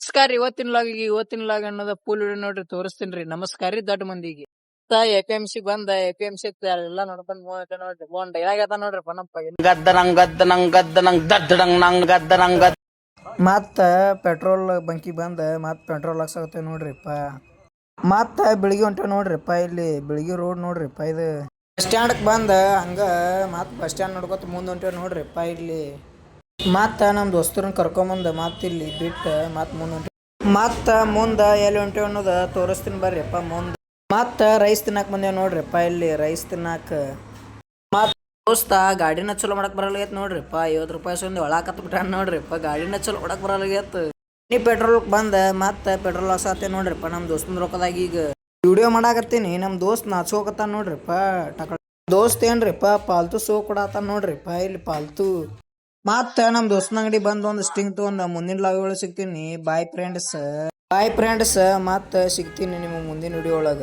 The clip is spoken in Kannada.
ನಮಸ್ಕಾರ ಇವತ್ತಿನ ಲಾಗ್ ಅನ್ನೋದ ಫುಲ್ ವಿಡಿಯೋ ನೋಡ್ರಿ ತೋರಿಸ್ತೀನಿ. ನಮಸ್ಕಾರ ರೀ ದೊಡ್ಡ ಮಂದಿಗೆ. APMC ಬಂದ APMC ಎಲ್ಲ ನೋಡ್ಕೊಂಡ್ ನೋಡ್ರಿ ಬೋನ್ ಡೈಲಾಗ್ ಅದ ನೋಡ್ರಿ ಪನಪ್ಪ ಮತ್ತ ಪೆಟ್ರೋಲ್ ಬಂಕಿ ಬಂದ ಮತ್ ಪೆಟ್ರೋಲ್ ಹಾಕ್ಸಾಕತ್ತೇವ್ ನೋಡ್ರಿಪ್ಪ. ಮತ್ತ ಬೆಳಿಗ್ಗೆ ಹೊಂಟೇವ್ ನೋಡ್ರಿಪ್ಪ. ಇಲ್ಲಿ ಬೆಳಿಗ್ಗೆ ರೋಡ್ ನೋಡ್ರಿಪ್ಪ. ಇದು ಬಸ್ ಸ್ಟ್ಯಾಂಡ್ ಬಂದ ಹಂಗ ಮತ್ ಬಸ್ ಸ್ಟ್ಯಾಂಡ್ ನೋಡ್ಕೊತ ಮುಂದ್ ಹೊಂಟೇವ್ ನೋಡ್ರಿಪ್ಪ. ಇಲ್ಲಿ ಮತ್ತ ನಮ್ ದೋಸ್ತರನ್ನ ಕರ್ಕೊಂಬಂದ ಮತ್ ಇಲ್ಲಿ ಬಿಟ್ಟ ಮತ್ ಮತ್ತ ಮುಂದ ಎಲ್ಲಿ ಹೊಂಟೇವ್ ಅನ್ನೋದ ತೋರಿಸ್ತೀನಿ ಬರ್ರಿಪ್ಪ. ಮುಂದ ಮತ್ತ ರೈಸ್ ತಿನ್ನಾಕ ಬಂದೇವ್ ನೋಡ್ರಿಪ್ಪ. ಇಲ್ಲಿ ರೈಸ್ ತಿನ್ನಾಕ ಮತ್ ದೋಸ್ತ ಗಾಡಿನ ಚಲೋ ಮಾಡಕ್ ಬರಲಾಗೈತ್ ನೋಡ್ರಿಪ್ಪ. 50 ರೂಪಾಯಿ ಸಂದಿ ಒಳಾಕತ್ ಬಿಟ್ಟಾನ ನೋಡ್ರಿಪ್ಪ. ಗಾಡಿನ ಚಲೋ ಮಾಡಕ್ ಬರಲಾಗೈತ್. ನೀ ಪೆಟ್ರೋಲ್ ಬಂದ ಮತ್ತ ಪೆಟ್ರೋಲ್ ಹಾಕ್ಸಾತೆ ನೋಡ್ರಿಪ್ಪ. ನಮ್ ದೋಸ್ತನ ರೊಕ್ಕದಾಗ ಈಗ ವಿಡಿಯೋ ಮಾಡಾಕತ್ತೀನಿ. ನಮ್ ದೋಸ್ತ್ ನಾಚ್ಕೋಕತ್ತಾನ ನೋಡ್ರಿಪ್ಪ. ದೋಸ್ತ್ ಏನ್ರಿಪ್ಪ ಪಾಲ್ತು ಸೋ ಕೊಡಾತಾನ ನೋಡ್ರಿಪ್ಪ. ಇಲ್ಲಿ ಪಾಲ್ತು ಮತ್ತ ನಮ್ ದೋಸ್ತನ ಅಂಗಡಿ ಬಂದ್ ಒಂದ್ ಸ್ಟಿಂಗ್ ತಗೊಂಡ ಮುಂದಿನ ಲಾಗ್ ಸಿಗ್ತೀನಿ. ಬಾಯ್ ಫ್ರೆಂಡ್ಸ್ ಮತ್ತ ಸಿಗ್ತೀನಿ ನಿಮ್ಗೆ ಮುಂದಿನ ವಿಡಿಯೋ ಒಳಗ.